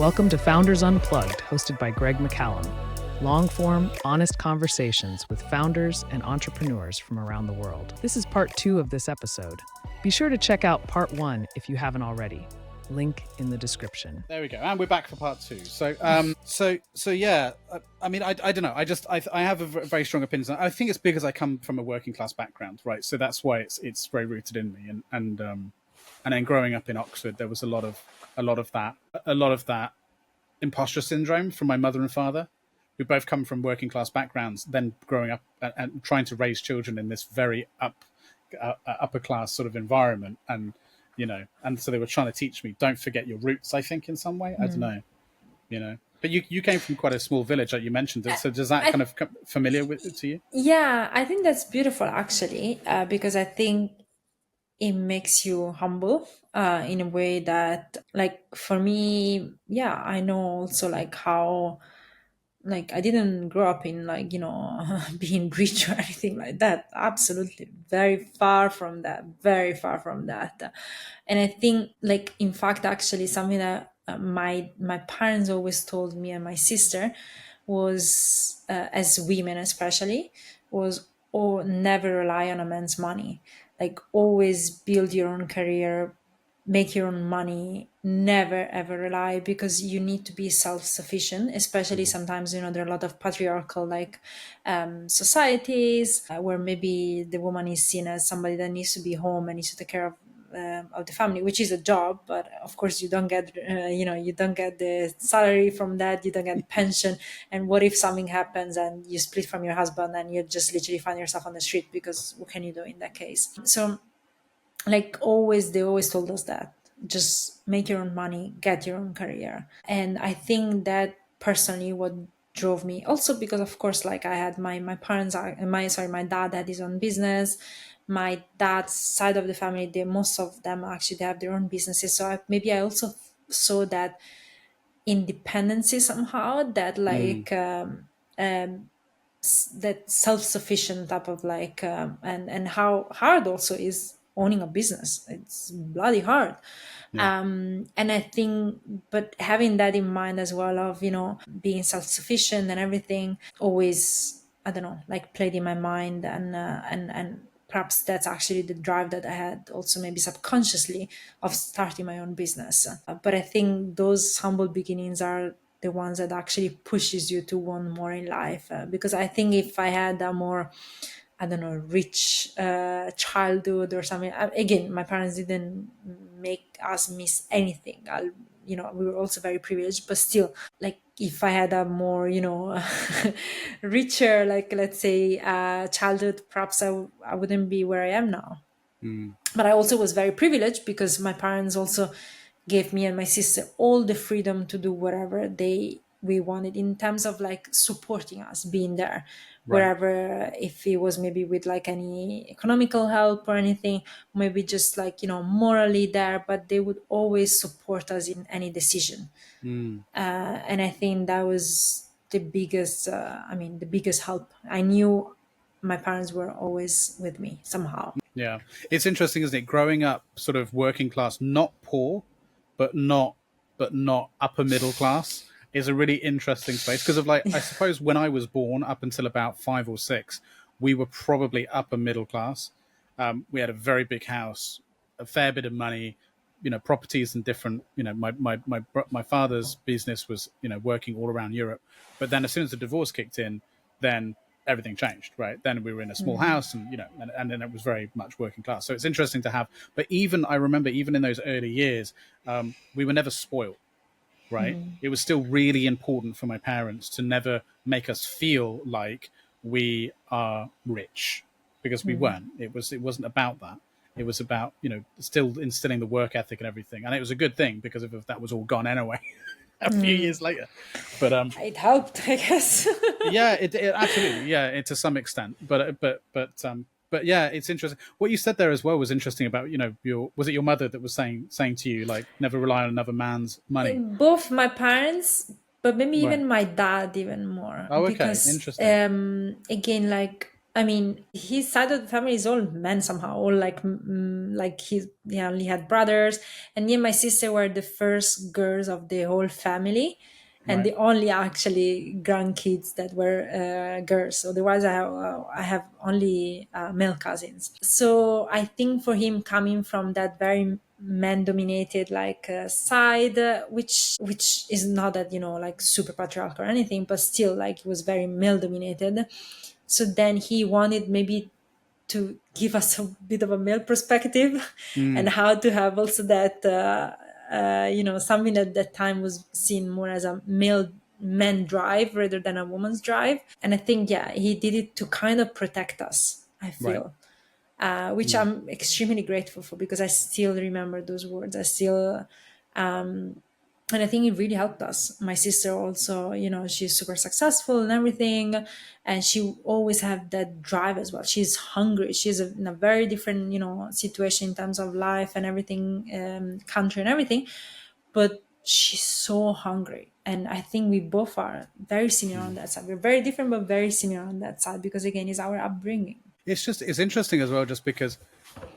Welcome to Founders Unplugged, hosted by Greg McCallum. Long-form, honest conversations with founders and entrepreneurs from around the world. This is part 2 of this episode. Be sure to check out part 1 if you haven't already. Link in the description. There we go, and we're back for part 2. So yeah. I mean, I don't know. I have a very strong opinion. I think it's because I come from a working class background, right? So that's why it's very rooted in me. And then growing up in Oxford, there was a lot of that imposter syndrome from my mother and father, who both come from working class backgrounds, then growing up and trying to raise children in this very upper class sort of environment. And, and so they were trying to teach me, don't forget your roots, I think, in some way. I don't know, but you came from quite a small village, like you mentioned. So does that kind of come familiar to you? Yeah, I think that's beautiful, actually, because I think it makes you humble in a way that, like, for me, yeah, I know also like how, like, I didn't grow up in being rich or anything like that. Absolutely, very far from that, very far from that. And I think, like, in fact, actually, something that my parents always told me and my sister was, as women especially, was, oh, never rely on a man's money. Like, always build your own career, make your own money, never ever rely, because you need to be self-sufficient, especially sometimes, there are a lot of patriarchal societies where maybe the woman is seen as somebody that needs to be home and needs to take care of the family, which is a job, but of course you don't get you don't get the salary from that, you don't get pension. And what if something happens and you split from your husband and you just literally find yourself on the street? Because what can you do in that case? So, like, they always told us that just make your own money, get your own career. And I think that personally what drove me, also because of course, like, I had my parents are my dad had his own business. My dad's side of the family, most of them actually, they have their own businesses. So maybe I also saw that independency somehow, that that self-sufficient type of and how hard also is owning a business. It's bloody hard. And I think, but having that in mind as well, of being self-sufficient and everything, always, I don't know, like, played in my mind. And perhaps that's actually the drive that I had also, maybe subconsciously, of starting my own business. But I think those humble beginnings are the ones that actually pushes you to want more in life. Because I think if I had a more, I don't know, rich childhood or something, again, my parents didn't make us miss anything. We were also very privileged, but still, like, if I had a more, richer, like, let's say, childhood, perhaps I wouldn't be where I am now. But I also was very privileged because my parents also gave me and my sister all the freedom to do whatever we wanted, in terms of, like, supporting us, being there wherever, if it was maybe with, like, any economical help or anything, maybe just, like, morally there, but they would always support us in any decision. And I think that was the biggest the biggest help. I knew my parents were always with me somehow. Yeah, it's interesting, isn't it? Growing up sort of working class, not poor, but not upper middle class, is a really interesting space, because of, like, I suppose when I was born, up until about 5 or 6, we were probably upper middle class. We had a very big house, a fair bit of money, properties and different. My father's business was working all around Europe, but then as soon as the divorce kicked in, then everything changed, right? Then we were in a small house, and and then it was very much working class. So it's interesting to have. But I remember even in those early years, we were never spoiled, right? It was still really important for my parents to never make us feel like we are rich, because we weren't. It wasn't about that. It was about still instilling the work ethic and everything, and it was a good thing, because if that was all gone anyway. A few years later, but it helped, I guess. yeah, it absolutely, yeah, to some extent, but yeah, it's interesting. What you said there as well was interesting about was it your mother that was saying to you, like, never rely on another man's money? Both my parents, but maybe even my dad even more. Oh, okay, because interesting. again, like, I mean, his side of the family is all men somehow, all like he only had brothers, and me and my sister were the first girls of the whole family, and Right. the only actually grandkids that were girls. Otherwise, I have only male cousins. So I think for him, coming from that very man-dominated side, which is not that, like super patriarchal or anything, but still like it was very male-dominated. So then he wanted maybe to give us a bit of a male perspective and Mm. how to have also that something at that time was seen more as a male man drive rather than a woman's drive. And I think, yeah, he did it to kind of protect us, I Right. feel, which I'm extremely grateful for, because I still remember those words. I still and I think it really helped us. My sister also, she's super successful and everything, and she always had that drive as well. She's hungry. She's in a very different, situation in terms of life and everything, country and everything, but she's so hungry. And I think we both are very similar on that side. We're very different, but very similar on that side, because again, it's our upbringing. It's interesting as well, just because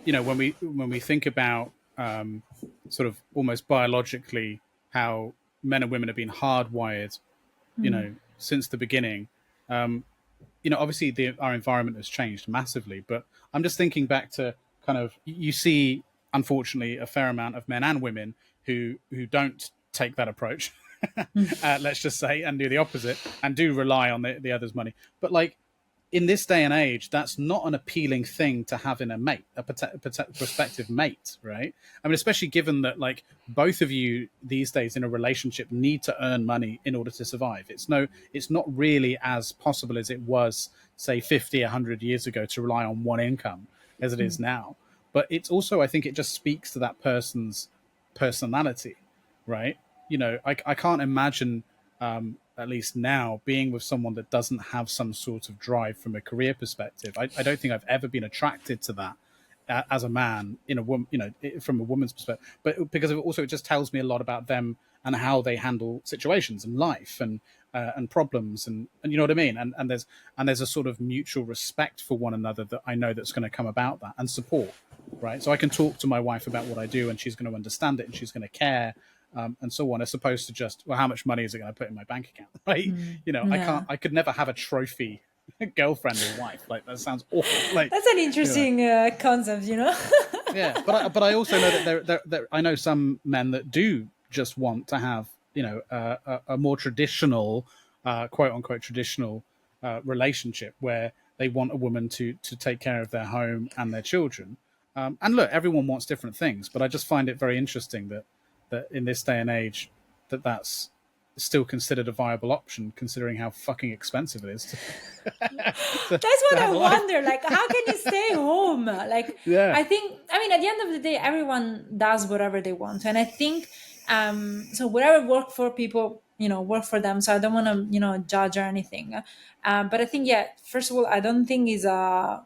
when we think about sort of almost biologically how men and women have been hardwired, since the beginning. Obviously our environment has changed massively, but I'm just thinking back to kind of, you see, unfortunately, a fair amount of men and women who don't take that approach. Let's just say, and do the opposite, and do rely on the other's money. But like, in this day and age, that's not an appealing thing to have in a mate, a prospective mate, right? I mean, especially given that like both of you these days in a relationship need to earn money in order to survive. It's not really as possible as it was, say, 50, 100 years ago to rely on one income as it is now. But it's also, I think it just speaks to that person's personality, right? I can't imagine, at least now, being with someone that doesn't have some sort of drive from a career perspective. I don't think I've ever been attracted to that as a man in a woman, from a woman's perspective. But because of it just tells me a lot about them and how they handle situations and life and problems and you know what I mean. And there's a sort of mutual respect for one another that I know that's going to come about that, and support. Right, so I can talk to my wife about what I do, and she's going to understand it, and she's going to care, and so on, as opposed to just, well, how much money is it going to put in my bank account? Right? Yeah. I could never have a trophy girlfriend or wife. Like, that sounds awful. Like, That's an interesting concept. yeah, but I also know that I know some men that do just want to have, a more traditional, quote unquote traditional, relationship, where they want a woman to take care of their home and their children. And look, everyone wants different things, but I just find it very interesting that in this day and age, that's still considered a viable option, considering how fucking expensive it is That's to what have I a life. wonder. Like, how can you stay home? Like, Yeah. I mean, at the end of the day, everyone does whatever they want. And I think, so whatever work for people, work for them. So I don't want to, judge or anything. But I think, yeah, first of all, I don't think is a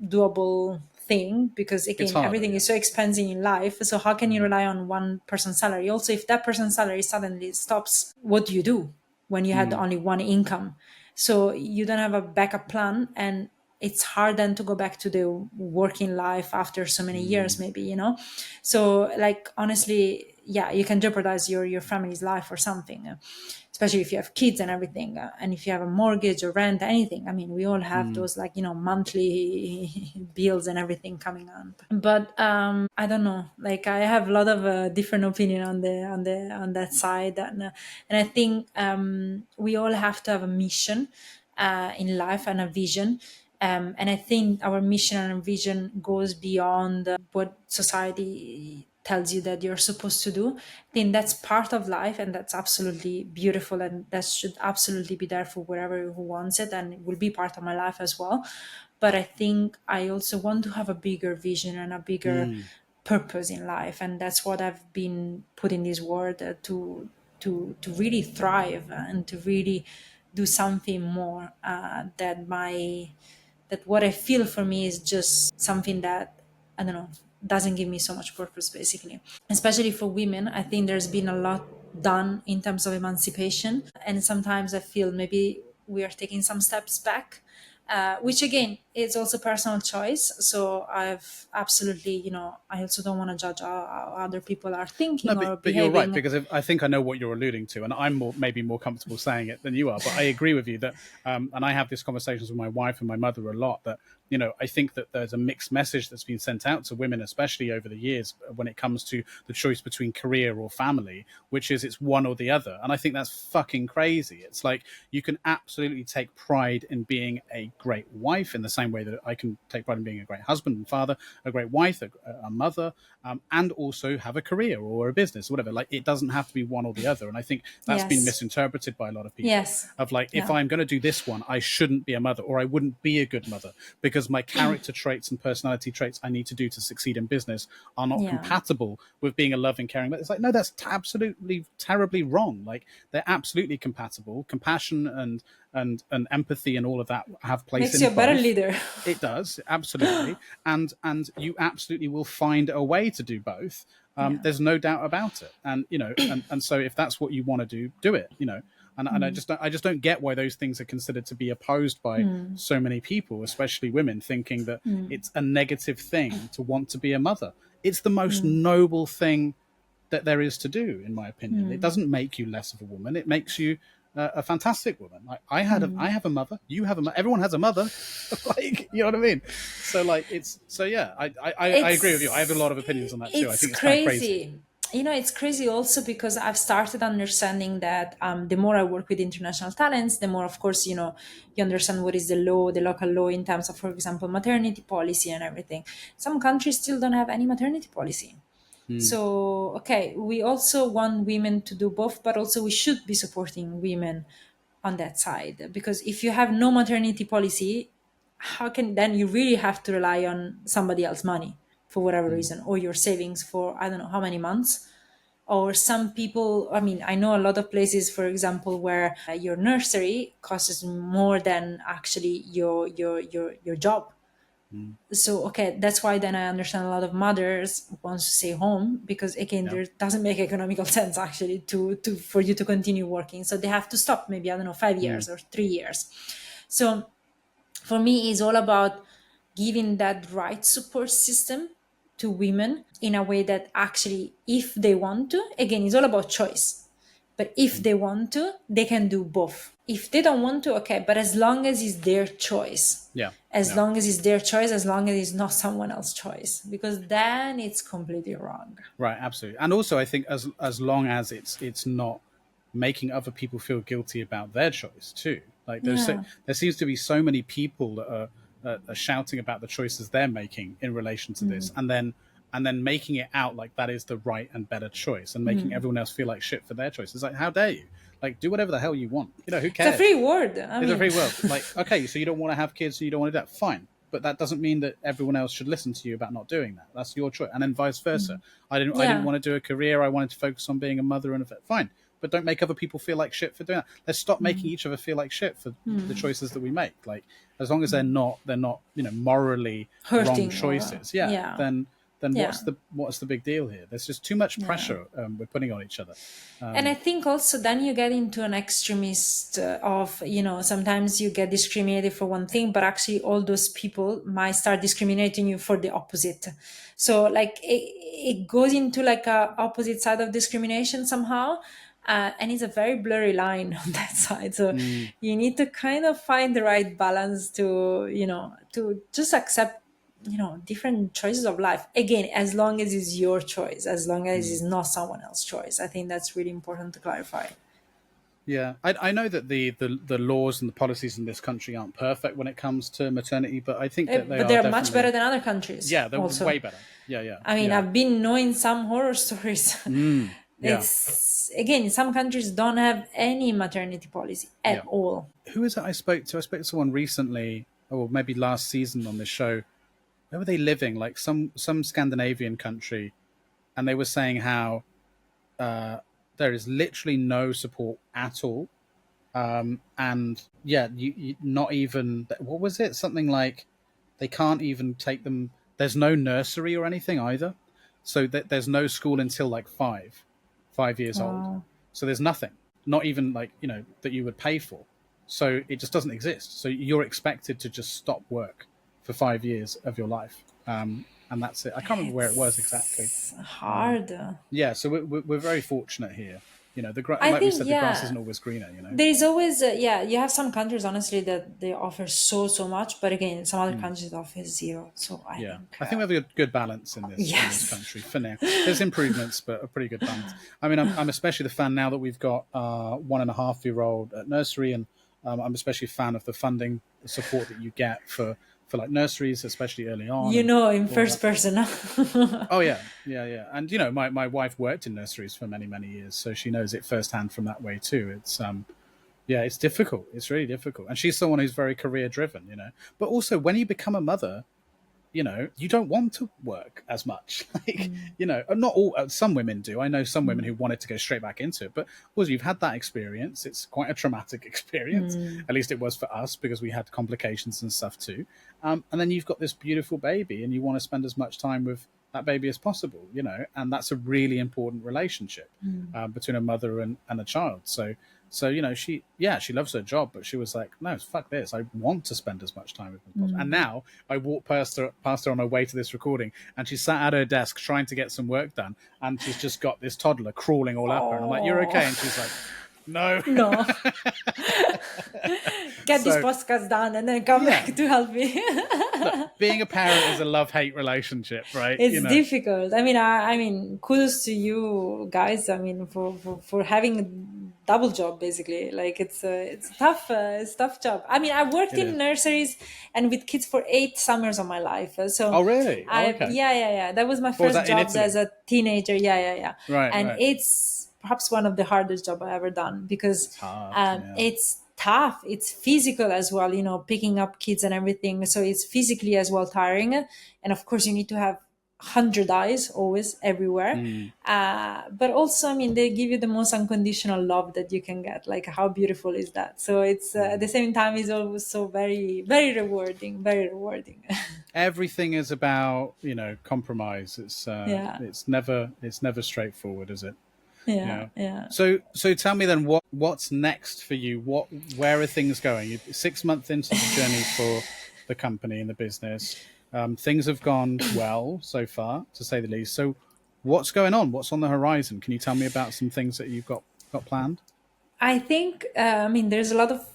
doable thing, because It's again, harder, everything yeah. is so expensive in life. So how can you rely on one person's salary? Also, if that person's salary suddenly stops, what do you do when you had only one income? So you don't have a backup plan, and it's hard then to go back to the working life after so many years, maybe. So like, honestly, yeah, you can jeopardize your family's life or something, especially if you have kids and everything, and if you have a mortgage or rent, anything. I mean, we all have those, like, monthly bills and everything coming on. But I don't know, like, I have a lot of different opinion on that side. And I think we all have to have a mission in life and a vision. And I think our mission and vision goes beyond what society tells you that you're supposed to do. I think that's part of life, and that's absolutely beautiful, and that should absolutely be there for whoever who wants it, and it will be part of my life as well. But I think I also want to have a bigger vision and a bigger purpose in life, and that's what I've been put in this world to really thrive and to really do something more, that what I feel for me is just something that, I don't know, doesn't give me so much purpose, basically. Especially for women, I think there's been a lot done in terms of emancipation, and sometimes I feel maybe we are taking some steps back. which again is also personal choice. So I've absolutely, I also don't want to judge how other people are No, thinking or but you're right, behaving. because I think I know what you're alluding to, and I'm maybe more comfortable saying it than you are. But I agree with you that, and I have these conversations with my wife and my mother a lot. That I think that there's a mixed message that's been sent out to women, especially over the years, when it comes to the choice between career or family, which is it's one or the other. And I think that's fucking crazy. It's like you can absolutely take pride in being a great wife in the same way that I can take pride in being a great husband and father, a great wife, a mother, and also have a career or a business or whatever. Like, it doesn't have to be one or the other. And I think that's been Yes. misinterpreted by a lot of people. Yes. Of like, if Yeah. I'm going to do this one, I shouldn't be a mother, or I wouldn't be a good mother because my character traits and personality traits I need to do to succeed in business are not Yeah. compatible with being a loving, caring. But it's like, no, that's absolutely terribly wrong. Like, they're absolutely compatible. Compassion and empathy and all of that have place Makes in you a better both. leader. It does, absolutely. and you absolutely will find a way to do both. Yeah. There's no doubt about it. And and so if that's what you want to do it. And I just don't get why those things are considered to be opposed by so many people, especially women, thinking that it's a negative thing to want to be a mother. It's the most noble thing that there is to do, in my opinion. It doesn't make you less of a woman. It makes you a fantastic woman. Like, I have a mother. You have a mother. Everyone has a mother. Like, you know what I mean? So like, I agree with you. I have a lot of opinions on that too. I think it's kind of crazy. It's crazy also because I've started understanding that the more I work with international talents, the more, of course, you understand what is the local law in terms of, for example, maternity policy and everything. Some countries still don't have any maternity policy. So, okay, we also want women to do both, but also we should be supporting women on that side. Because if you have no maternity policy, how can then you really have to rely on somebody else's money for whatever reason, or your savings for I don't know how many months. Or some people, I mean, I know a lot of places, for example, where your nursery costs more than actually your job. So okay, that's why then I understand a lot of mothers want to stay home, because again, Yeah. there doesn't make economical sense actually to for you to continue working, so they have to stop maybe, I don't know, 5 years or 3 years. So for me, it's all about giving that right support system to women in a way that actually, if they want to, again, it's all about choice. But if they want to, they can do both. If they don't want to, okay, but as long as it's their choice. Yeah. As long as it's their choice, as long as it's not someone else's choice, because then it's completely wrong. Right, absolutely. And also, I think as long as it's not making other people feel guilty about their choice too. Like, there seems to be so many people that are shouting about the choices they're making in relation to this, and then making it out like that is the right and better choice, and making everyone else feel like shit for their choice. It's like, how dare you? Like, do whatever the hell you want. Who cares? It's a free word. It's a free world. Like, okay, so you don't want to have kids, so you don't want to do that. Fine. But that doesn't mean that everyone else should listen to you about not doing that. That's your choice. And then vice versa. I didn't want to do a career. I wanted to focus on being a mother and fine. But don't make other people feel like shit for doing that. Let's stop making each other feel like shit for the choices that we make. Like, as long as they're not morally Hurting wrong choices. Then what's the big deal here? There's just too much pressure we're putting on each other. And I think also then you get into an extremist of, sometimes you get discriminated for one thing, but actually all those people might start discriminating you for the opposite. So like it goes into like a opposite side of discrimination somehow. And it's a very blurry line on that side. So you need to kind of find the right balance to just accept different choices of life, again, as long as it's your choice, as long as it's not someone else's choice. I think that's really important to clarify. Yeah, I know that the laws and the policies in this country aren't perfect when it comes to maternity, but I think that they're much better than other countries. Yeah, they're also way better. Yeah. I mean, I've been knowing some horror stories. Yeah. It's, again, some countries don't have any maternity policy at all. Who is it I spoke to? I spoke to someone recently, or maybe last season on this show. Where were they living? Like some Scandinavian country, and they were saying how there is literally no support at all, and you not even, what was it? Something like they can't even take them. There's no nursery or anything either, so there's no school until like 5 years old. So there's nothing, not even like that you would pay for. So it just doesn't exist. So you're expected to just stop work for 5 years of your life. And that's it. I can't remember where it was exactly. It's hard. Yeah, so we're very fortunate here. You know, I like we think, said, the grass isn't always greener. You know, there's always, you have some countries, honestly, that they offer so much, but again, some other countries offer zero. So yeah, I think we have a good balance in this Yes. country for now. There's improvements, but a pretty good balance. I mean, I'm especially the fan now that we've got 1.5-year-old at nursery, and I'm especially a fan of the funding, the support that you get for like nurseries, especially early on. You know, in first person. Oh yeah. And you know, my wife worked in nurseries for many years, so she knows it firsthand from that way too. It's yeah, it's difficult. It's really difficult, and she's someone who's very career driven. You know, but also when you become a mother, you know, you don't want to work as much. Like, you know, not all, some women do. I know some women who wanted to go straight back into it, but also you've had that experience. It's quite a traumatic experience. At least it was for us, because we had complications and stuff too. And then you've got this beautiful baby and you want to spend as much time with that baby as possible, you know, and that's a really important relationship between a mother and a child. So, you know, she loves her job, but she was like, no, fuck this. I want to spend as much time with her as possible. And now I walked past her on her way to this recording, and she sat at her desk trying to get some work done. And she's just got this toddler crawling all up her. And I'm like, you're okay? And she's like, no. Get this podcast done and then come back to help me. Look, being a parent is a love-hate relationship, right? It's difficult. I mean, kudos to you guys. I mean, for having a double job, basically. Like, it's tough. It's a tough job. I mean, I worked in nurseries and with kids for 8 summers of my life. So oh really? Okay. Yeah. That was my first job as a teenager. Yeah. Right. And it's perhaps one of the hardest job I ever done, because it's tough. It's physical as well, you know, picking up kids and everything. So it's physically as well tiring. And of course you need to have 100 eyes always everywhere. But also, I mean, they give you the most unconditional love that you can get. Like, how beautiful is that? So it's at the same time, it's always so very, very rewarding, very rewarding. Everything is about, you know, compromise. It's never straightforward, is it? Yeah. So tell me then, what's next for you? Where are things going? You're 6 months into the journey for the company and the business. Things have gone well so far, to say the least. So what's going on? What's on the horizon? Can you tell me about some things that you've got planned? I think, I mean, there's a lot of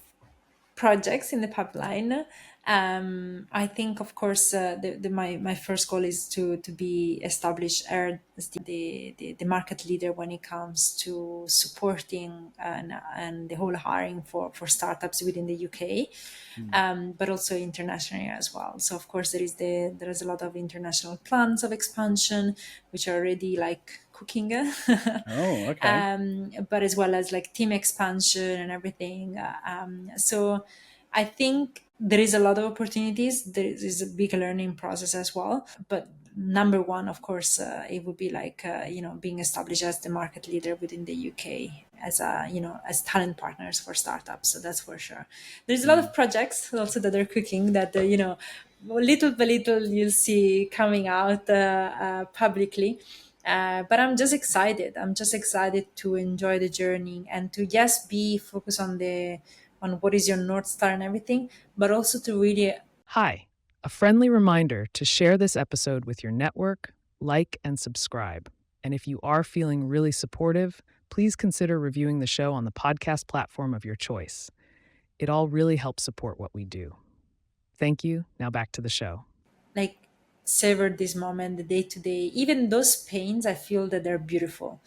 projects in the pipeline. I think, of course, my first goal is to be established as the market leader when it comes to supporting and the whole hiring for startups within the UK, but also internationally as well. So of course there is a lot of international plans of expansion which are already like cooking. Oh, okay. But as well as like team expansion and everything. So I think there is a lot of opportunities. There is a big learning process as well. But number one, of course, it would be like, being established as the market leader within the UK as as talent partners for startups. So that's for sure. There's a lot of projects also that are cooking that, little by little you'll see coming out publicly. But I'm just excited. I'm just excited to enjoy the journey and to be focused on what is your North Star and everything, but also to really... Hi, a friendly reminder to share this episode with your network, like, and subscribe. And if you are feeling really supportive, please consider reviewing the show on the podcast platform of your choice. It all really helps support what we do. Thank you. Now back to the show. Like, savor this moment, the day to day, even those pains, I feel that they're beautiful,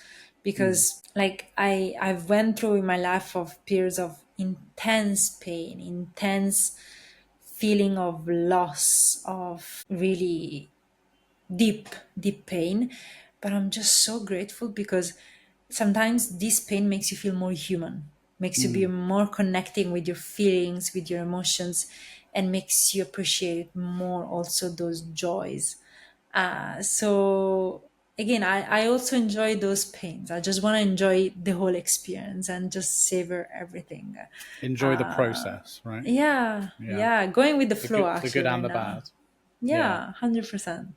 because like I've went through in my life of periods of intense pain, intense feeling of loss, of really deep pain. But I'm just so grateful, because sometimes this pain makes you feel more human, makes you be more connecting with your feelings, with your emotions, and makes you appreciate more also those joys. So again, I also enjoy those pains. I just want to enjoy the whole experience and just savor everything. Enjoy the process, right? Yeah. Going with the flow, actually. The good and the right now. bad. Yeah, 100%.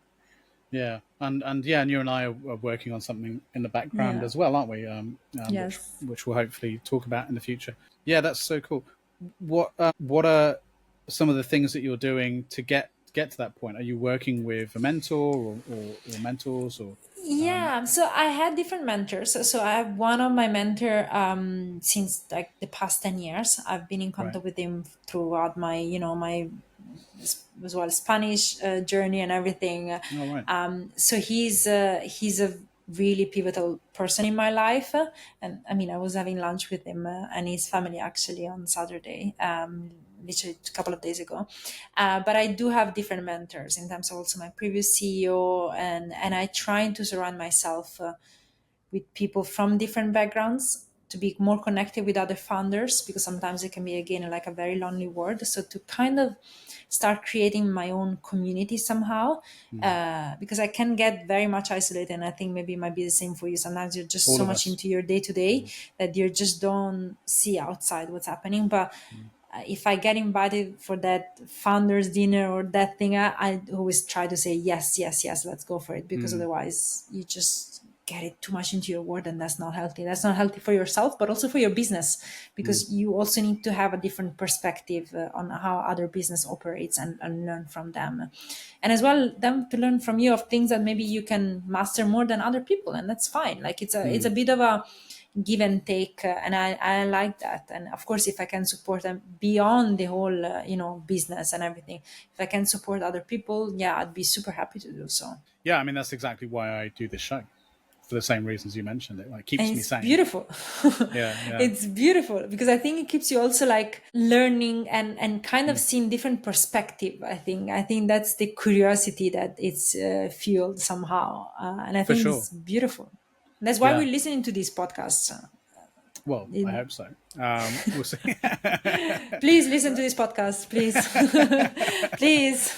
Yeah, and you and I are working on something in the background as well, aren't we? Yes. Which we'll hopefully talk about in the future. Yeah, that's so cool. what are some of the things that you're doing to get to that point? Are you working with a mentor or mentors or? Yeah, so I had different mentors. So I have one of my mentor since like the past 10 years. I've been in Right. contact with him throughout my, my as well Spanish journey and everything. Oh, right. So he's a really pivotal person in my life. And I mean, I was having lunch with him and his family actually on Saturday, literally a couple of days ago. But I do have different mentors in terms of also my previous CEO, and I try to surround myself with people from different backgrounds to be more connected with other founders, because sometimes it can be again like a very lonely world. So to kind of start creating my own community somehow, because I can get very much isolated, and I think maybe it might be the same for you. Sometimes you're just All so of much us. into your day to day that you just don't see outside what's happening. But if I get invited for that founders dinner or that thing, I always try to say yes, yes, yes, let's go for it, because otherwise you just get it too much into your world, and that's not healthy. That's not healthy for yourself, but also for your business, because you also need to have a different perspective on how other business operates, and learn from them, and as well them to learn from you of things that maybe you can master more than other people, and that's fine. Like it's a bit of a give and take, and I like that. And of course, if I can support them beyond the whole business and everything, if I can support other people, yeah, I'd be super happy to do so. Yeah, I mean that's exactly why I do this show, for the same reasons you mentioned. It like And keeps me it's sane. beautiful. Yeah, yeah. It's beautiful because I think it keeps you also like learning and kind of seeing different perspective. I think that's the curiosity that it's fueled somehow, and I For think sure. it's beautiful. That's why Yeah. we're listening to these podcasts. Well, I hope so. We'll see. Please listen to this podcast, please. Please.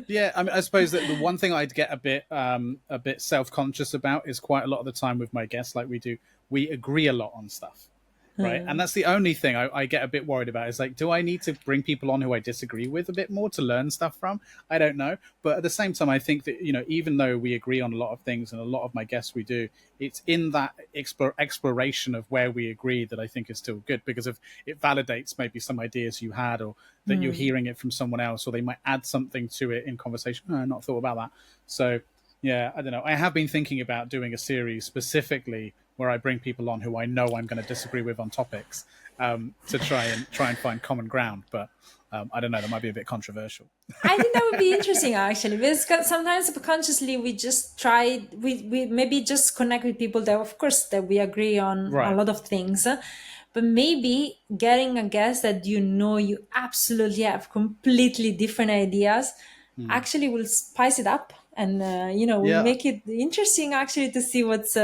Yeah, I mean, I suppose that the one thing I'd get a bit self conscious about is quite a lot of the time with my guests, like we agree a lot on stuff, right? And that's the only thing I get a bit worried about. Is like, do I need to bring people on who I disagree with a bit more to learn stuff from? I don't know, but at the same time, I think that even though we agree on a lot of things, and a lot of my guests we do, it's in that exploration of where we agree that I think is still good, because if it validates maybe some ideas you had, or that you're hearing it from someone else, or they might add something to it in conversation. Oh, I not thought about that. So yeah, I don't know. I have been thinking about doing a series specifically where I bring people on who I know I'm going to disagree with on topics, to try and find common ground. But I don't know. That might be a bit controversial. I think that would be interesting actually, because sometimes subconsciously we just try, we maybe just connect with people that of course that we agree on a Right. lot of things, but maybe getting a guest that you absolutely have completely different ideas actually will spice it up, and will Yeah. make it interesting actually to see what's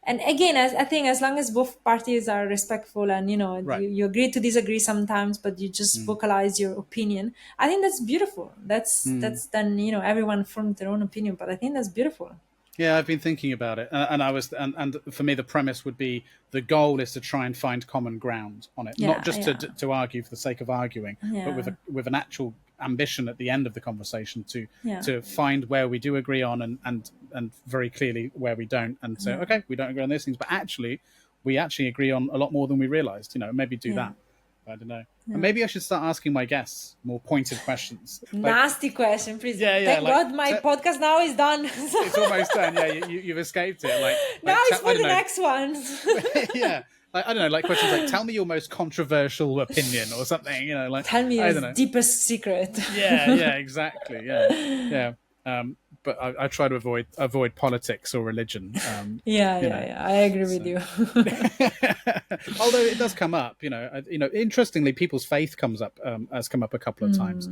and again, as I think as long as both parties are respectful, and Right. you agree to disagree sometimes, but you just vocalize your opinion, I think that's beautiful. That's then everyone formed their own opinion, but I think that's beautiful. Yeah, I've been thinking about it, and I was, and for me, the premise would be the goal is to try and find common ground on it, not Yeah, just yeah, to argue for the sake of arguing, but yeah, with an actual ambition at the end of the conversation yeah, to find where we do agree on, and very clearly where we don't, and say, yeah, okay, we don't agree on those things, but actually we actually agree on a lot more than we realized. Maybe do yeah, that. I don't know. And yeah. maybe I should start asking my guests more pointed questions. Like, Nasty question, please. yeah, yeah, Thank like God my podcast now is done. it's almost done. Yeah, you've escaped it. Now it's I for don't the know. next ones. Yeah, like, I don't know, like questions like, "Tell me your most controversial opinion" or something. Like, Tell me I your don't know. deepest secret. Yeah, yeah, exactly. Yeah, yeah. But I try to avoid politics or religion. Yeah, You yeah, know, yeah. I agree with so. you. Although it does come up, interestingly, people's faith has come up a couple of times,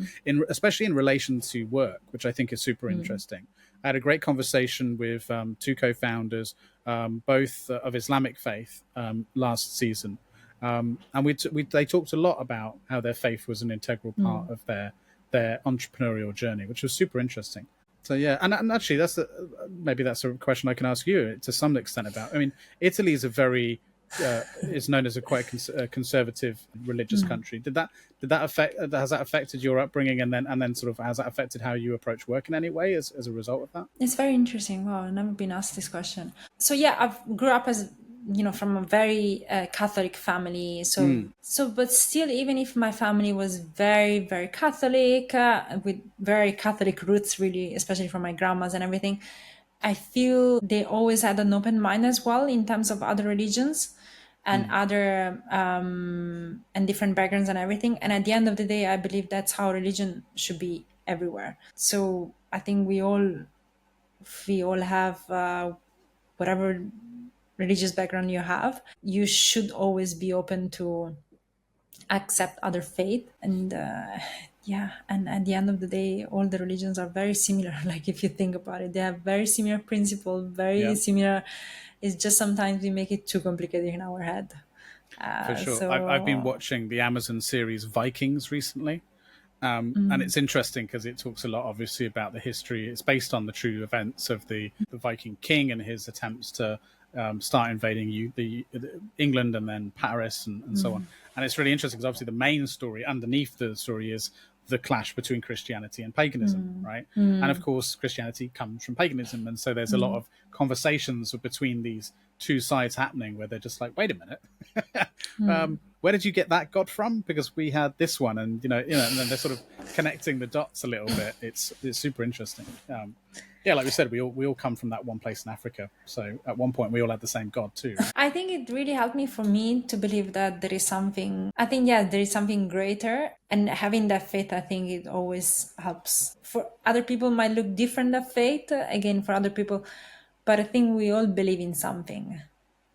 especially in relation to work, which I think is super interesting. I had a great conversation with two co-founders, both of Islamic faith, last season, and they talked a lot about how their faith was an integral part of their entrepreneurial journey, which was super interesting. So yeah, and actually, maybe that's a question I can ask you to some extent about. I mean, Italy is a very is known as a quite conservative religious country. Did that affect? Has that affected your upbringing, and then sort of has that affected how you approach work in any way as a result of that? It's very interesting. Wow, I've never been asked this question. So yeah, I've grew up as from a very Catholic family. But still, even if my family was very, very Catholic, with very Catholic roots, really, especially from my grandmas and everything, I feel they always had an open mind as well in terms of other religions and other and different backgrounds and everything. And at the end of the day, I believe that's how religion should be everywhere. So I think we all have whatever religious background you have, you should always be open to accept other faith. And and at the end of the day, all the religions are very similar. Like, if you think about it, they have very similar principles, very similar. It's just sometimes we make it too complicated in our head. For sure. I've been watching the Amazon series Vikings recently. And it's interesting because it talks a lot, obviously, about the history. It's based on the true events of the Viking king and his attempts to start invading England and then Paris and so on. And it's really interesting because obviously the main story underneath the story is the clash between Christianity and paganism, right? And of course, Christianity comes from paganism. And so there's a lot of conversations between these two sides happening where they're just like, wait a minute, where did you get that God from? Because we had this one, and and then they're sort of connecting the dots a little bit. It's super interesting. Like we said, we all come from that one place in Africa. So at one point, we all had the same God too. Right? I think it really helped me for me to believe that there is something. I think there is something greater, and having that faith, I think it always helps. For other people, might look different, that faith. Again, for other people, but I think we all believe in something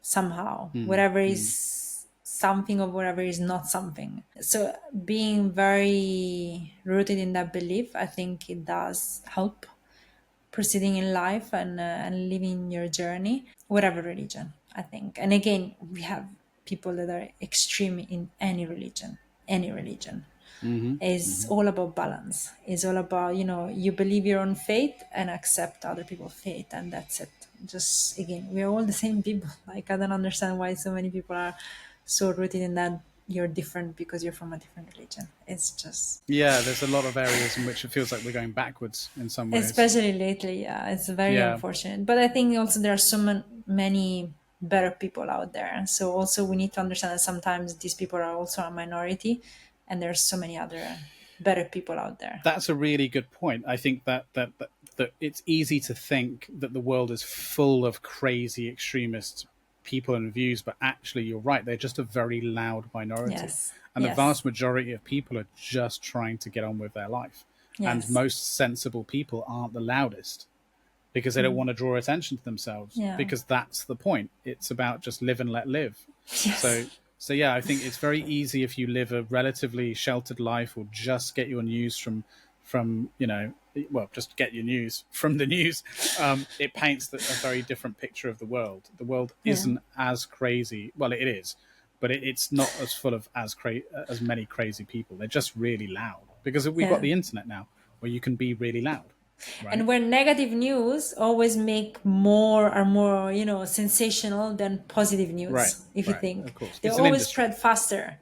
somehow, whatever is something or whatever is not something. So being very rooted in that belief, I think it does help proceeding in life and living your journey, whatever religion, I think. And again, we have people that are extreme in any religion. Is all about balance. It's all about, you believe your own faith and accept other people's faith, and that's it. Just, again, we're all the same people. Like, I don't understand why so many people are so rooted in that you're different because you're from a different religion. It's just... Yeah, there's a lot of areas in which it feels like we're going backwards in some ways. Especially lately, it's very unfortunate. But I think also there are so many better people out there. So also we need to understand that sometimes these people are also a minority, and there's so many other better people out there. That's a really good point. I think that it's easy to think that the world is full of crazy extremist people and views, but actually you're right, they're just a very loud minority. And the vast majority of people are just trying to get on with their life. And most sensible people aren't the loudest because they don't want to draw attention to themselves, because that's the point. It's about just live and let live. So yeah, I think it's very easy if you live a relatively sheltered life, or just get your news from just get your news from the news. It paints a very different picture of the world. The world isn't as crazy. Well, it is, but it's not as full of as many crazy people. They're just really loud because we've got the internet now where you can be really loud. Right? And where negative news always make more sensational than positive news. If you think, they always spread faster.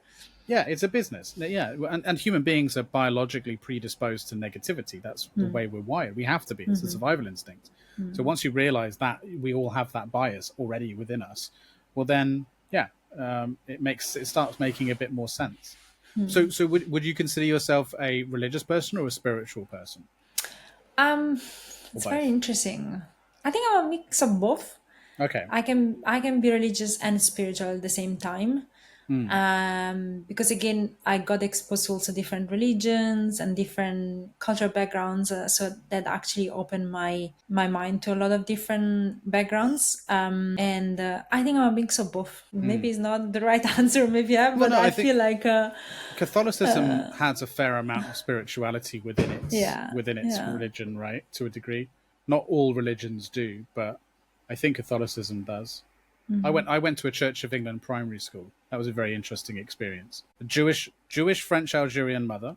Yeah, it's a business. Yeah, and human beings are biologically predisposed to negativity. That's the way we're wired. We have to be. It's a survival instinct. So once you realize that we all have that bias already within us, well then, it starts making a bit more sense. So would you consider yourself a religious person or a spiritual person? It's very interesting. I think I'm a mix of both. Okay. I can be religious and spiritual at the same time. Because again, I got exposed to also different religions and different cultural backgrounds, so that actually opened my mind to a lot of different backgrounds. And I think I'm a mix of both. Maybe it's not the right answer, maybe I feel like Catholicism has a fair amount of spirituality within its religion, right? To a degree. Not all religions do, but I think Catholicism does. I went to a Church of England primary school. That was a very interesting experience. A Jewish French Algerian mother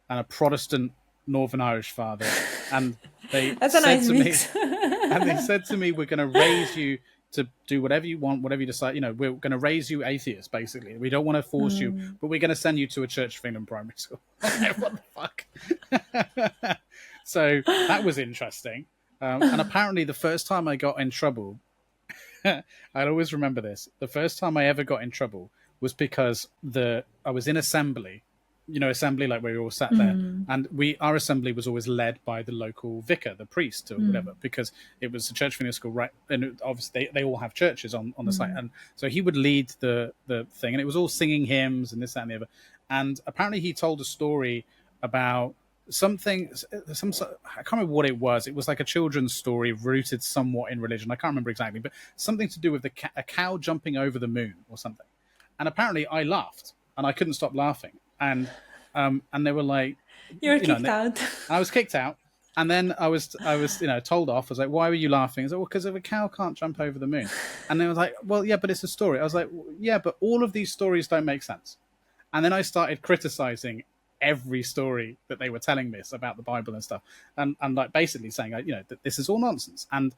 and a Protestant Northern Irish father, and they said to me, "We're going to raise you to do whatever you want, whatever you decide. We're going to raise you atheist, basically. We don't want to force you, but we're going to send you to a Church of England primary school." What the fuck? So that was interesting. And apparently, the first time I got in trouble I'll always remember this. The first time I ever got in trouble was because I was in assembly, assembly like where we all sat there, and our assembly was always led by the local vicar, the priest, or whatever, because it was a church community school, right? And obviously they all have churches on the site, and so he would lead the thing, and it was all singing hymns and this, that, and the other. And apparently he told a story about something, I can't remember what it was. It was like a children's story rooted somewhat in religion. I can't remember exactly, but something to do with a cow jumping over the moon or something. And apparently I laughed, and I couldn't stop laughing. And they were like, You're kicked out. I was kicked out. And then I was told off. I was like, why were you laughing? I was like, well, because if a cow can't jump over the moon. And they were like, well, yeah, but it's a story. I was like, well, yeah, but all of these stories don't make sense. And then I started criticizing every story that they were telling me about the Bible and stuff, and like basically saying, that this is all nonsense, and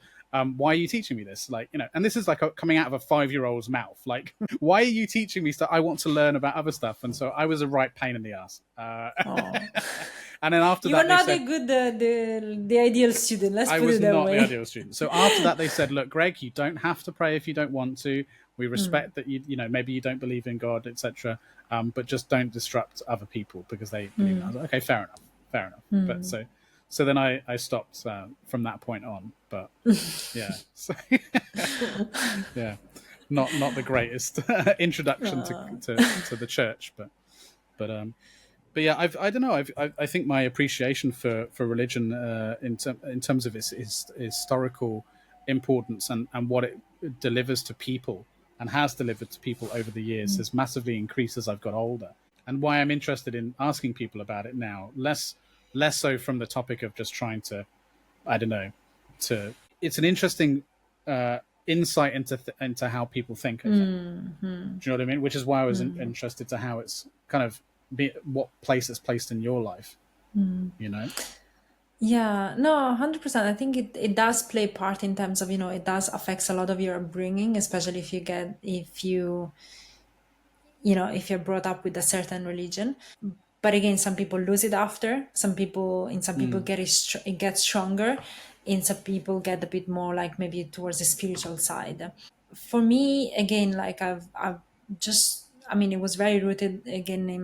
why are you teaching me this? Like, and this is like coming out of a 5-year-old's mouth. Like, why are you teaching me stuff? I want to learn about other stuff. And so I was a right pain in the ass. And then after you that, were not a good the ideal student. Let's put it that way. I was not the ideal student. So after that, they said, "Look, Greg, you don't have to pray if you don't want to. We respect that maybe you don't believe in God, etc. But just don't disrupt other people because they believe." I was like, okay, fair enough. But so then I stopped from that point on. But yeah, so, yeah, not the greatest introduction to the church, but yeah, I don't know. I think my appreciation for religion in terms of its historical importance and what it delivers to people and has delivered to people over the years has massively increased as I've got older. And why I'm interested in asking people about it now, less so from the topic of just trying to, I don't know, it's an interesting insight into how people think. I think. Do you know what I mean? Which is why I was interested to how it's kind of what place it's placed in your life. Yeah, no, 100%. I think it does play part in terms of, it does affects a lot of your upbringing, especially if you're brought up with a certain religion. But again, some people lose it after. Some people it gets stronger. In some people get a bit more like maybe towards the spiritual side. For me, again, like I've just, it was very rooted again in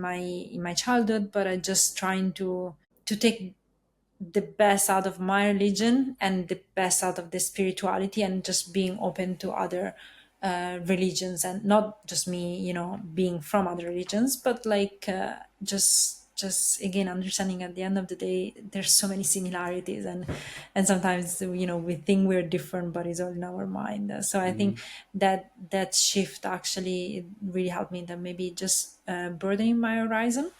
my childhood, but I just trying to take the best out of my religion and the best out of the spirituality, and just being open to other religions, and not just me being from other religions, but like just again understanding at the end of the day there's so many similarities, and sometimes we think we're different, but it's all in our mind. So I think that shift actually it really helped me, that maybe just broadening my horizon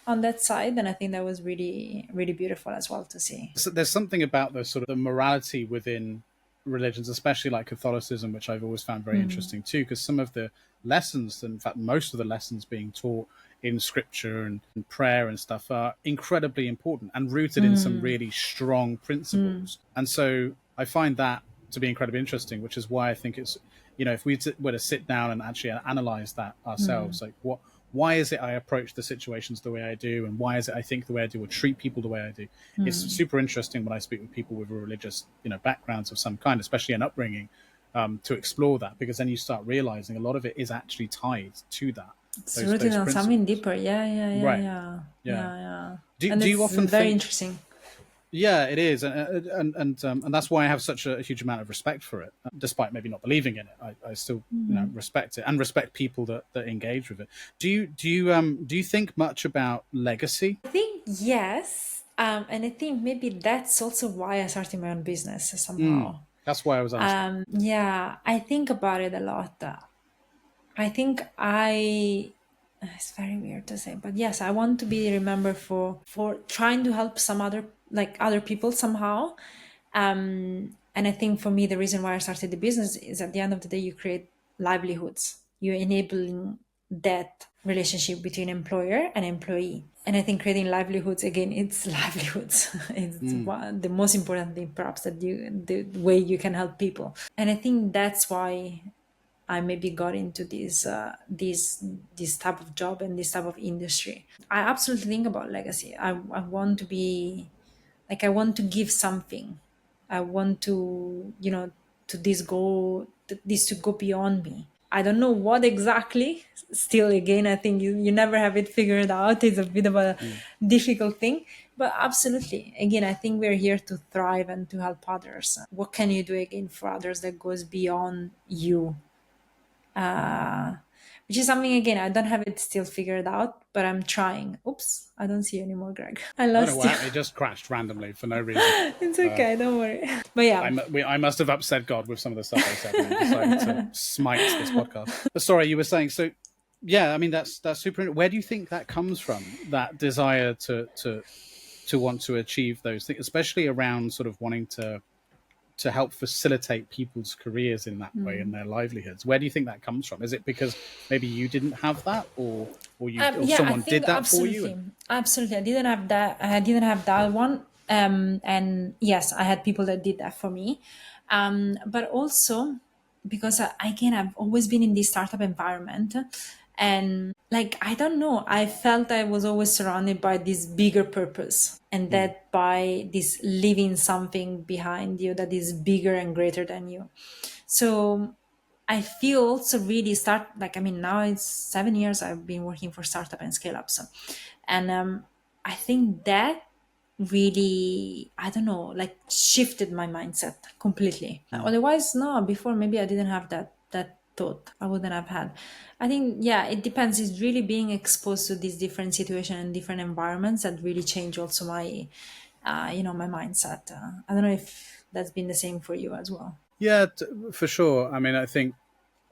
on that side. And I think that was really, really beautiful as well to see. So there's something about the sort of the morality within religions, especially like Catholicism, which I've always found very interesting too, because some of the lessons, in fact, most of the lessons being taught in scripture and prayer and stuff are incredibly important and rooted in some really strong principles. And so I find that to be incredibly interesting, which is why I think it's, if we were to sit down and actually analyze that ourselves, like why is it I approach the situations the way I do, and why is it I think the way I do or treat people the way I do? It's super interesting when I speak with people with religious, backgrounds of some kind, especially an upbringing, to explore that, because then you start realizing a lot of it is actually tied to that. It's rooted on something deeper. Yeah. Right. Yeah. Do you often very think, interesting? Yeah, it is, and that's why I have such a huge amount of respect for it, despite maybe not believing in it. I still respect it and respect people that engage with it. Do you think much about legacy? I think yes, and I think maybe that's also why I started my own business somehow. That's why I was asking. Yeah, I think about it a lot. I think it's very weird to say, but yes, I want to be remembered for trying to help some other people somehow. And I think for me, the reason why I started the business is at the end of the day, you create livelihoods. You're enabling that relationship between employer and employee. And I think creating livelihoods, again, it's livelihoods. It's the most important thing, perhaps, the way you can help people. And I think that's why I maybe got into this type of job and this type of industry. I absolutely think about legacy. I want to be like, I want to give something. I want to to this go this to go beyond me. I don't know what exactly. Still, again, I think you never have it figured out. It's a bit of a difficult thing. But absolutely, again, I think we're here to thrive and to help others. What can you do again for others that goes beyond you? Which is something, again, I don't have it still figured out, but I'm trying. Oops, I don't see you anymore, Greg. I I don't know lost what you. happened. It just crashed randomly for no reason. It's okay, don't worry. But yeah, I must have upset God with some of the stuff I said and decided to smite this podcast. But sorry, you were saying, so yeah, I mean, that's super. Where do you think that comes from? That desire to want to achieve those things, especially around sort of wanting to help facilitate people's careers in that way and their livelihoods. Where do you think that comes from? Is it because maybe you didn't have that, or someone did that for you? Absolutely, I didn't have that. I didn't have that one. And yes, I had people that did that for me. But also because again, I've always been in this startup environment, and like, I don't know, I felt I was always surrounded by this bigger purpose, and that by this leaving something behind you that is bigger and greater than you. So I feel also really like, I mean, now it's 7 years I've been working for startup and scale ups. And I think that really, I don't know, like, shifted my mindset completely. Otherwise, no, before maybe I didn't have that thought. I wouldn't have had. I think, yeah, it depends. It's really being exposed to these different situations and different environments that really change also my, my mindset. I don't know if that's been the same for you as well. Yeah, for sure. I mean, I think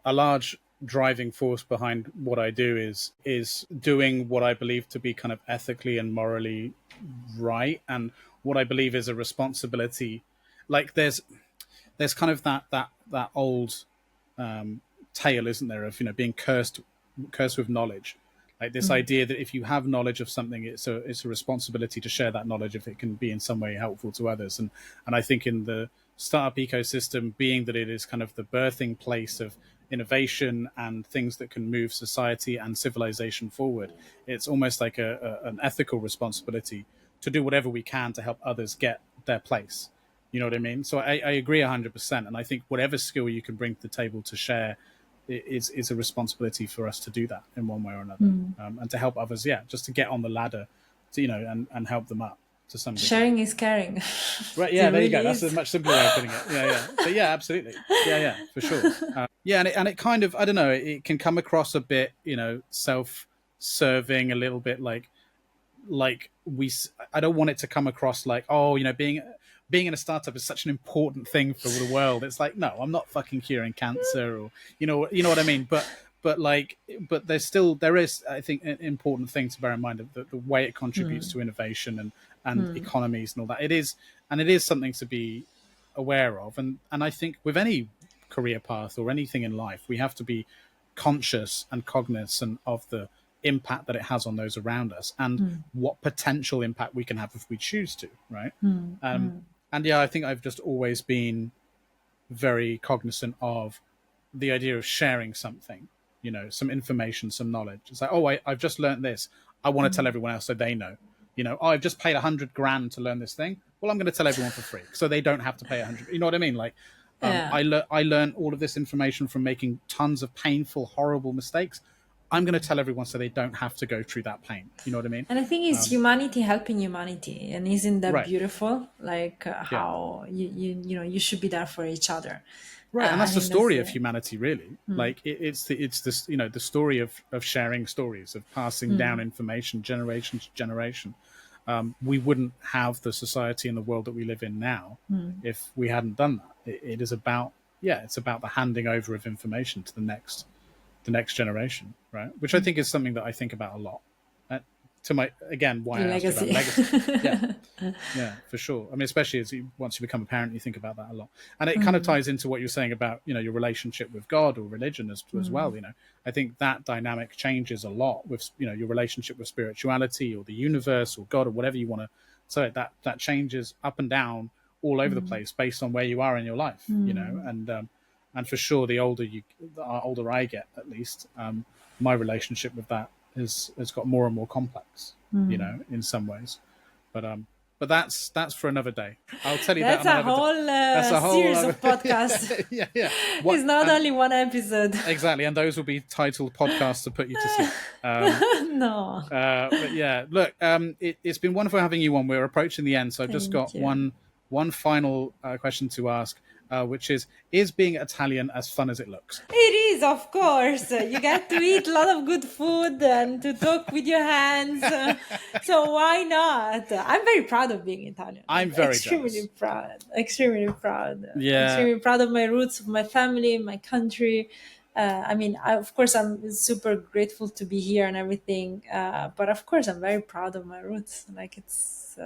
a large driving force behind what I do is doing what I believe to be kind of ethically and morally right, and what I believe is a responsibility. Like there's kind of that old tale, isn't there, of being cursed with knowledge. Like this idea that if you have knowledge of something, it's a responsibility to share that knowledge if it can be in some way helpful to others. And I think in the startup ecosystem, being that it is kind of the birthing place of innovation and things that can move society and civilization forward, it's almost like an ethical responsibility to do whatever we can to help others get their place. You know what I mean? So I agree 100%. And I think whatever skill you can bring to the table to share is a responsibility for us to do that in one way or another, and to help others. Yeah, just to get on the ladder, to and help them up to some degree. Sharing is caring. Right? Yeah, there you go. That's a much simpler way of putting it. Yeah. But yeah, absolutely. Yeah, for sure. And it kind of, I don't know, it can come across a bit, self-serving, a little bit like I don't want it to come across like, being in a startup is such an important thing for the world. It's like, no, I'm not fucking curing cancer, or you know what I mean. But there is, I think, an important thing to bear in mind of the way it contributes to innovation and economies and all that. It is something to be aware of, and I think with any career path or anything in life, we have to be conscious and cognizant of the impact that it has on those around us, and what potential impact we can have if we choose to, right? And yeah, I think I've just always been very cognizant of the idea of sharing something, some information, some knowledge. It's like, I've just learned this. I want to tell everyone else so they know. I've just paid $100,000 to learn this thing. Well, I'm going to tell everyone for free, so they don't have to pay 100. You know what I mean? Like, I learned all of this information from making tons of painful, horrible mistakes. I'm going to tell everyone so they don't have to go through that pain. You know what I mean? And I think it's humanity helping humanity, and isn't that right. beautiful? Like how you should be there for each other. Right, and that's the story of humanity, really. Like it's this, the story of sharing stories, of passing down information generation to generation. We wouldn't have the society and the world that we live in now if we hadn't done that. It is about it's about the handing over of information to the next generation, right? Which I think is something that I think about a lot. To my, again, why I asked about legacy. Yeah, for sure. I mean, especially once you become a parent, you think about that a lot. And it kind of ties into what you're saying about, your relationship with God or religion as well. I think that dynamic changes a lot with, your relationship with spirituality or the universe or God or whatever you want to say. That changes up and down all over the place based on where you are in your life, and for sure, the older I get, at least, my relationship with that has got more and more complex, in some ways. But but that's for another day. I'll tell you That's that. That's a whole series of podcasts. Yeah. It's not only one episode. Exactly, and those will be titled podcasts to put you to sleep. No. But yeah, look, it's been wonderful having you on. We're approaching the end, so I've just got one final question to ask, which is being Italian as fun as it looks? It is, of course. You get to eat a lot of good food and to talk with your hands. So why not? I'm very proud of being Italian. I'm very extremely jealous. proud. Extremely proud. Yeah. Extremely proud of my roots, of my family, my country. Of course, I'm super grateful to be here and everything. But of course, I'm very proud of my roots. Like, it's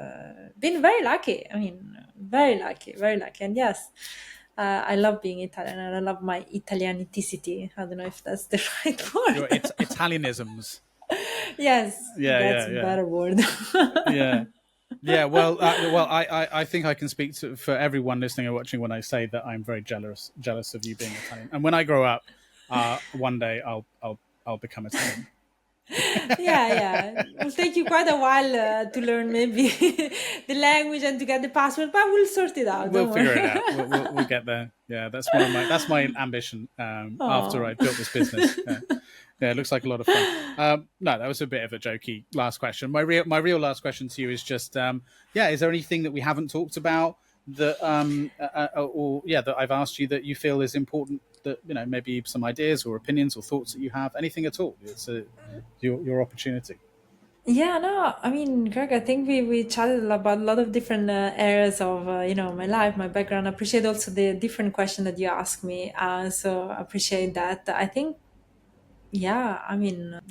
been very lucky. I mean, very lucky, very lucky. And yes, I love being Italian, and I love my Italianicity. I don't know if that's the right word. Your Italianisms. Yes, that's a better word. Yeah. Well, I think I can speak for everyone listening or watching when I say that I'm very jealous of you being Italian. And when I grow up, one day I'll become Italian. Yeah. It will take you quite a while to learn maybe the language and to get the passport, but we'll sort it out. We'll figure it out. We'll get there. Yeah, that's my ambition after I built this business. Yeah, it looks like a lot of fun. No, that was a bit of a jokey last question. My real last question to you is just, is there anything that we haven't talked about that, that I've asked you that you feel is important? That maybe some ideas or opinions or thoughts that you have, anything at all. It's your opportunity. Yeah, no, I mean, Greg, I think we chatted about a lot of different areas of my life, my background. I appreciate also the different question that you asked me. So I appreciate that. I think,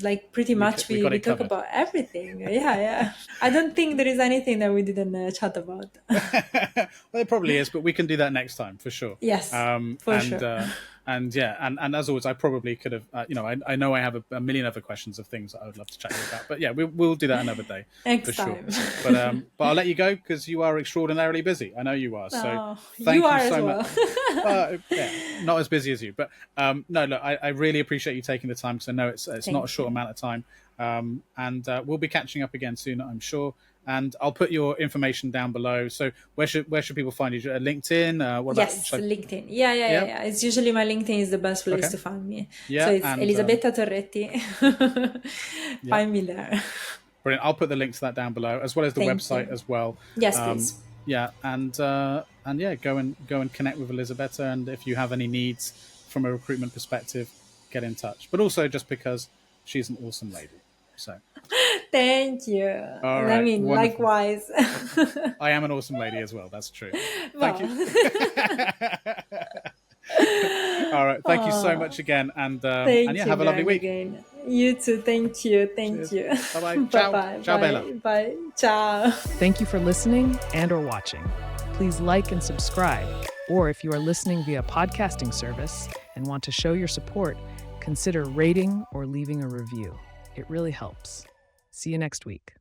like pretty much we talk covered. about everything. Yeah. I don't think there is anything that we didn't chat about. Well, there probably is, but we can do that next time for sure. Yes, for sure. And as always, I probably could have, I know I have a million other questions of things that I would love to chat to you about. But yeah, we'll do that another day next for time. Sure. But I'll let you go because you are extraordinarily busy. I know you are. So thank you so much. Not as busy as you, but no, look, I really appreciate you taking the time because I know it's not a short amount of time. And we'll be catching up again soon, I'm sure. And I'll put your information down below. So where should people find you? LinkedIn? LinkedIn. Yeah. It's usually my LinkedIn is the best place to find me. Yeah, so it's Elisabetta Torretti. Find me there. Brilliant. I'll put the link to that down below, as well as the website as well. Yes, please. Yeah, and go and connect with Elisabetta. And if you have any needs from a recruitment perspective, get in touch. But also just because she's an awesome lady. So. Thank you. All right, wonderful. Likewise. I am an awesome lady as well. That's true. Thank you. All right. Thank you so much again. And have a lovely week. Again. You too. Thank you. Thank you. Bye-bye. Ciao. Bye-bye. Ciao, Bella. Bye. Ciao. Thank you for listening and/or watching. Please like and subscribe. Or if you are listening via podcasting service and want to show your support, consider rating or leaving a review. It really helps. See you next week.